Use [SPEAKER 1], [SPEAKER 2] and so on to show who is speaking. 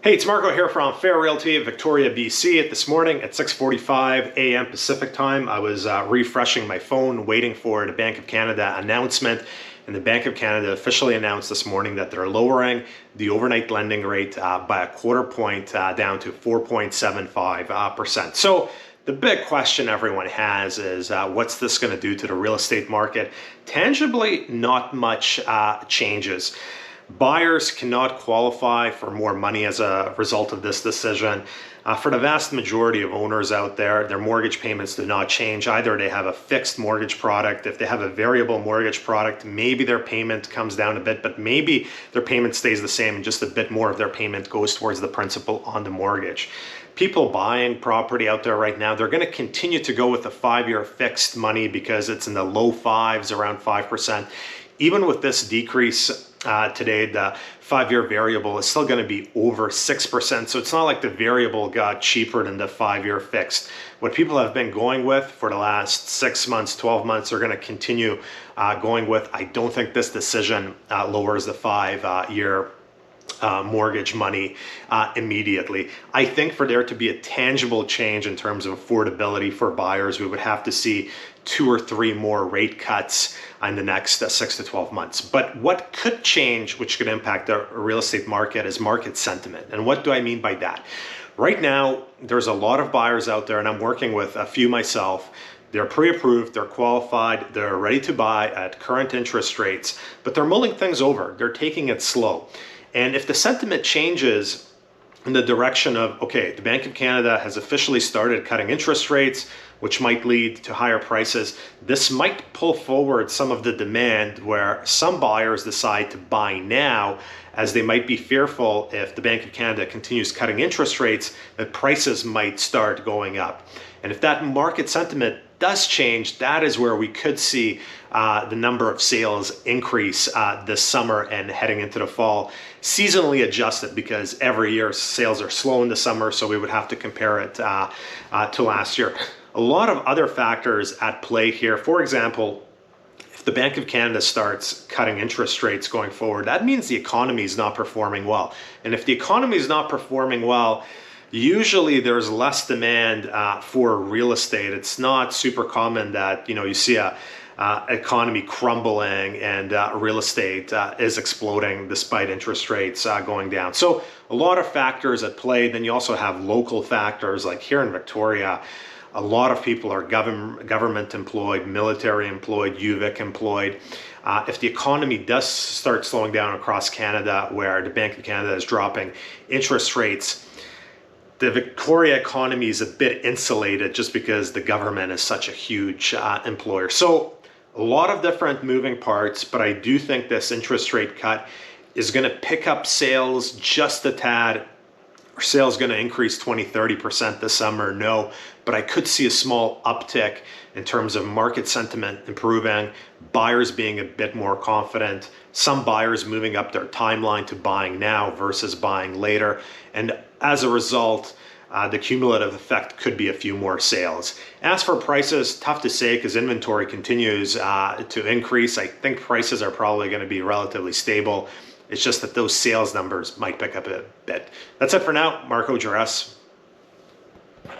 [SPEAKER 1] Hey, it's Marko here from Fair Realty, Victoria, BC. This morning at 6:45 a.m. Pacific time, I was refreshing my phone, waiting for the Bank of Canada announcement. And the Bank of Canada officially announced this morning that they're lowering the overnight lending rate by a quarter point down to 4.75%. So the big question everyone has is what's this going to do to the real estate market? Tangibly, not much changes. Buyers cannot qualify for more money as a result of this decision. For the vast majority of owners out there, their mortgage payments do not change. Either they have a fixed mortgage product. If they have a variable mortgage product, maybe their payment comes down a bit, but maybe their payment stays the same and just a bit more of their payment goes towards the principal on the mortgage. People buying property out there right now, they're going to continue to go with the 5-year fixed money because it's in the low fives, around 5%. Even with this decrease today, the 5-year variable is still going to be over 6%. So it's not like the variable got cheaper than the 5-year fixed. What people have been going with for the last 6 months, 12 months, are going to continue going with. I don't think this decision lowers the 5-year mortgage money immediately. I think for there to be a tangible change in terms of affordability for buyers, we would have to see 2 or 3 more rate cuts in the next 6 to 12 months. But what could change, which could impact the real estate market, is market sentiment. And what do I mean by that? Right now, there's a lot of buyers out there, and I'm working with a few myself. They're pre-approved, they're qualified, they're ready to buy at current interest rates, but they're mulling things over. They're taking it slow. And if the sentiment changes in the direction of, okay, the Bank of Canada has officially started cutting interest rates, which might lead to higher prices, this might pull forward some of the demand where some buyers decide to buy now, as they might be fearful if the Bank of Canada continues cutting interest rates, that prices might start going up. And if that market sentiment does change, that is where we could see the number of sales increase this summer and heading into the fall. Seasonally adjusted, because every year sales are slow in the summer, so we would have to compare it to last year. A lot of other factors at play here. For example, if the Bank of Canada starts cutting interest rates going forward, that means the economy is not performing well. And if the economy is not performing well, usually there's less demand for real estate. It's not super common that you see a economy crumbling and real estate is exploding despite interest rates going down. So a lot of factors at play. Then you also have local factors, like here in Victoria. A lot of people are government employed, military employed, UVic employed. If the economy does start slowing down across Canada, where the Bank of Canada is dropping interest rates, the Victoria economy is a bit insulated just because the government is such a huge employer. So a lot of different moving parts, but I do think this interest rate cut is going to pick up sales just a tad. Are sales going to increase 20-30% this summer? No, but I could see a small uptick in terms of market sentiment improving, buyers being a bit more confident, some buyers moving up their timeline to buying now versus buying later. And as a result, the cumulative effect could be a few more sales. As for prices, tough to say because inventory continues to increase. I think prices are probably going to be relatively stable. It's just that those sales numbers might pick up a bit. That's it for now. Marko, Juras.